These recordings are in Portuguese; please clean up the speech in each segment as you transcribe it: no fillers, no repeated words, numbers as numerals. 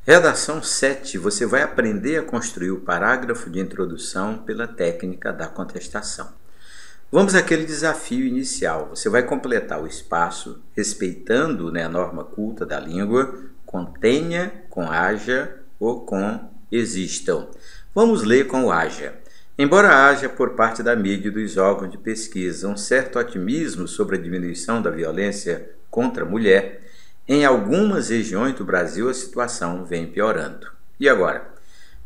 Redação 7. Você vai aprender a construir o parágrafo de introdução pela técnica da contestação. Vamos àquele desafio inicial. Você vai completar o espaço respeitando a norma culta da língua, com tenha, com haja ou com existam. Vamos ler com o haja. Embora haja por parte da mídia e dos órgãos de pesquisa um certo otimismo sobre a diminuição da violência contra a mulher, em algumas regiões do Brasil a situação vem piorando. E agora?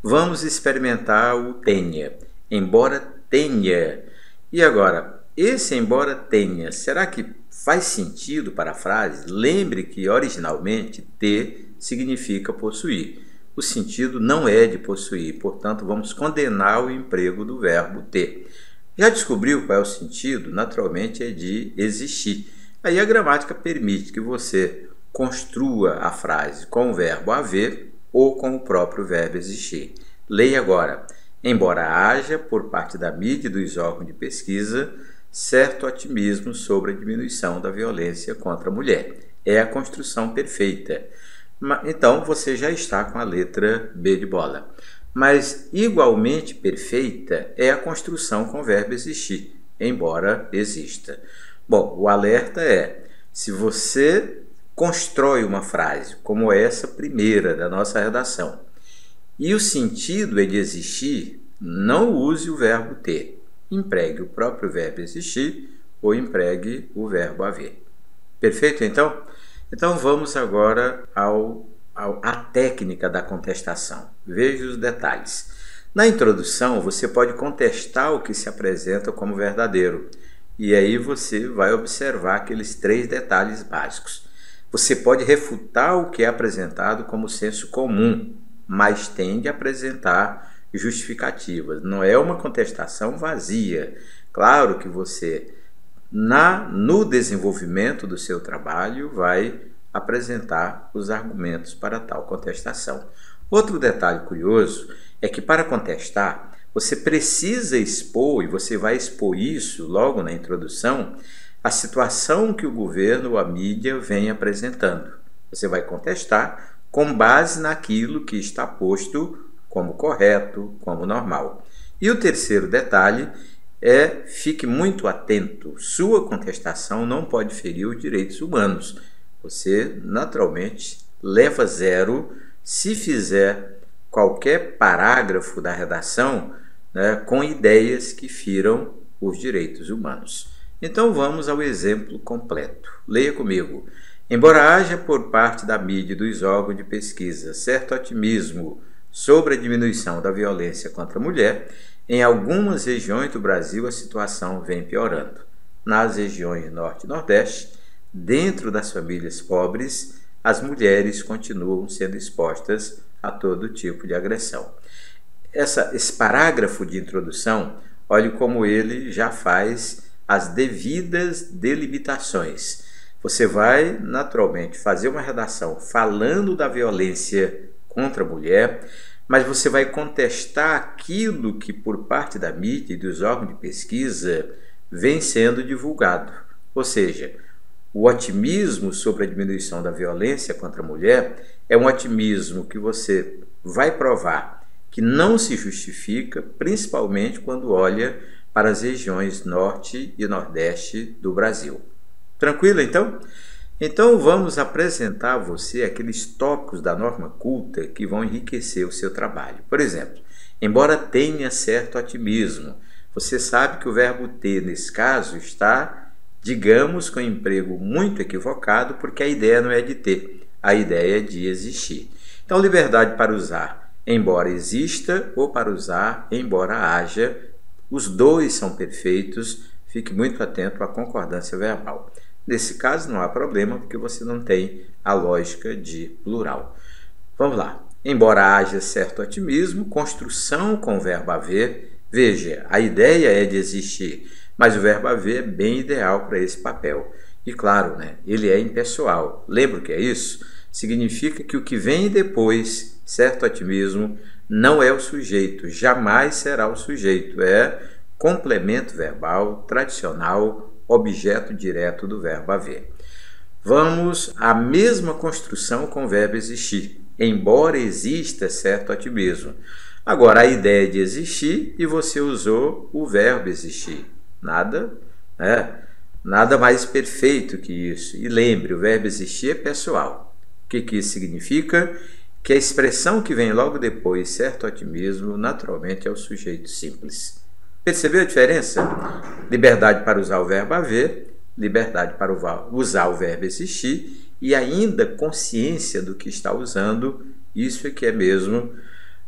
Vamos experimentar o tenha. Embora tenha. E agora? Esse embora tenha, será que faz sentido para a frase? Lembre que originalmente ter significa possuir. O sentido não é de possuir, portanto vamos condenar o emprego do verbo ter. Já descobriu qual é o sentido? Naturalmente é de existir. Aí a gramática permite que você construa a frase com o verbo haver ou com o próprio verbo existir. Leia agora. Embora haja, por parte da mídia e dos órgãos de pesquisa, certo otimismo sobre a diminuição da violência contra a mulher. É a construção perfeita. Então, você já está com a letra B de bola. Mas, igualmente perfeita é a construção com o verbo existir, embora exista. Bom, o alerta é, se você constrói uma frase como essa primeira da nossa redação, e o sentido é de existir, não use o verbo ter. Empregue o próprio verbo existir ou empregue o verbo haver. Perfeito, então? Então vamos agora à técnica da contestação. Veja os detalhes. Na introdução, você pode contestar o que se apresenta como verdadeiro. E aí você vai observar aqueles 3 detalhes básicos. Você pode refutar o que é apresentado como senso comum, mas tende a apresentar justificativas. Não é uma contestação vazia. Claro que você, no desenvolvimento do seu trabalho, vai apresentar os argumentos para tal contestação. Outro detalhe curioso é que para contestar, você precisa expor, e você vai expor isso logo na introdução, a situação que o governo ou a mídia vem apresentando. Você vai contestar com base naquilo que está posto como correto, como normal. E o terceiro detalhe é, fique muito atento, sua contestação não pode ferir os direitos humanos. Você, naturalmente, leva 0 se fizer qualquer parágrafo da redação com ideias que firam os direitos humanos. Então vamos ao exemplo completo. Leia comigo. Embora haja por parte da mídia e dos órgãos de pesquisa certo otimismo sobre a diminuição da violência contra a mulher, em algumas regiões do Brasil a situação vem piorando. Nas regiões Norte e Nordeste, dentro das famílias pobres, as mulheres continuam sendo expostas a todo tipo de agressão. Esse parágrafo de introdução, olhe como ele já faz as devidas delimitações. Você vai, naturalmente, fazer uma redação falando da violência contra a mulher, mas você vai contestar aquilo que, por parte da mídia e dos órgãos de pesquisa, vem sendo divulgado. Ou seja, o otimismo sobre a diminuição da violência contra a mulher é um otimismo que você vai provar que não se justifica, principalmente quando olha para as regiões Norte e Nordeste do Brasil. Tranquilo, então? Então vamos apresentar a você aqueles tópicos da norma culta que vão enriquecer o seu trabalho. Por exemplo, embora tenha certo otimismo, você sabe que o verbo ter, nesse caso, está, digamos, com emprego muito equivocado, porque a ideia não é de ter, a ideia é de existir. Então, liberdade para usar embora exista ou para usar embora haja, os dois são perfeitos, fique muito atento à concordância verbal. Nesse caso não há problema, porque você não tem a lógica de plural. Vamos lá. Embora haja certo otimismo, construção com o verbo haver. Veja, a ideia é de existir, mas o verbo haver é bem ideal para esse papel. E claro, ele é impessoal. Lembra o que é isso? Significa que o que vem depois, certo otimismo, não é o sujeito, jamais será o sujeito. É complemento verbal tradicional, objeto direto do verbo haver. Vamos à mesma construção com o verbo existir. embora exista certo otimismo. Agora, a ideia de existir e você usou o verbo existir. Nada mais perfeito que isso. E lembre, o verbo existir é pessoal. O que isso significa? Que a expressão que vem logo depois, certo otimismo, naturalmente é o sujeito simples. Percebeu a diferença? Liberdade para usar o verbo haver, liberdade para usar o verbo existir e ainda consciência do que está usando. Isso é que é mesmo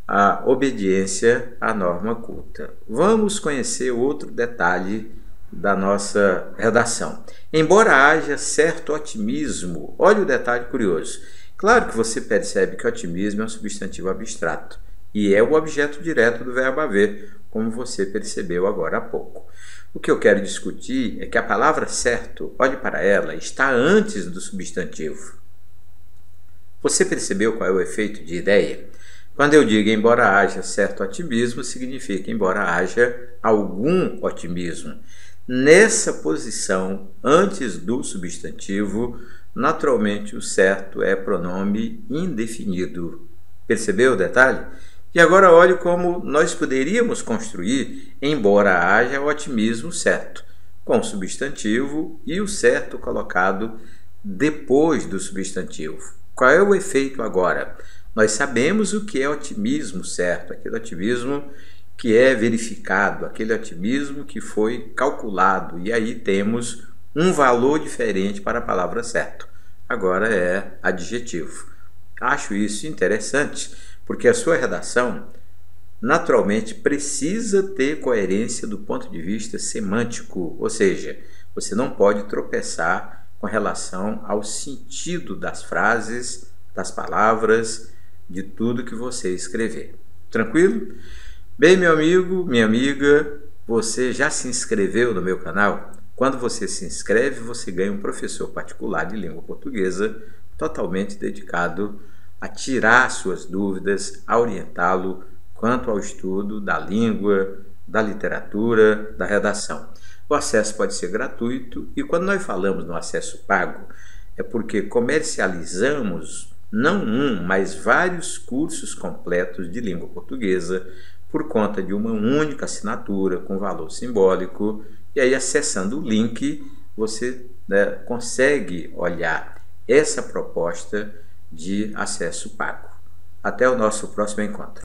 a obediência à norma culta. Vamos conhecer outro detalhe da nossa redação. Embora haja certo otimismo, olha o detalhe curioso. Claro que você percebe que otimismo é um substantivo abstrato e é o objeto direto do verbo haver, como você percebeu agora há pouco. O que eu quero discutir é que a palavra certo, olhe para ela, está antes do substantivo. Você percebeu qual é o efeito de ideia? Quando eu digo embora haja certo otimismo, significa embora haja algum otimismo. Nessa posição, antes do substantivo, naturalmente o certo é pronome indefinido. Percebeu o detalhe? E agora olhe como nós poderíamos construir embora haja otimismo certo, com o substantivo e o certo colocado depois do substantivo. Qual é o efeito agora? Nós sabemos o que é otimismo certo, aquele otimismo que é verificado, aquele otimismo que foi calculado, e aí temos um valor diferente para a palavra certo. Agora é adjetivo. Acho isso interessante, porque a sua redação naturalmente precisa ter coerência do ponto de vista semântico, ou seja, você não pode tropeçar com relação ao sentido das frases, das palavras, de tudo que você escrever. Tranquilo? Bem, meu amigo, minha amiga, você já se inscreveu no meu canal? Quando você se inscreve, você ganha um professor particular de língua portuguesa totalmente dedicado a tirar suas dúvidas, a orientá-lo quanto ao estudo da língua, da literatura, da redação. O acesso pode ser gratuito e quando nós falamos no acesso pago, é porque comercializamos não um, mas vários cursos completos de língua portuguesa por conta de uma única assinatura com valor simbólico. E aí, acessando o link, você consegue olhar essa proposta de acesso pago. Até o nosso próximo encontro.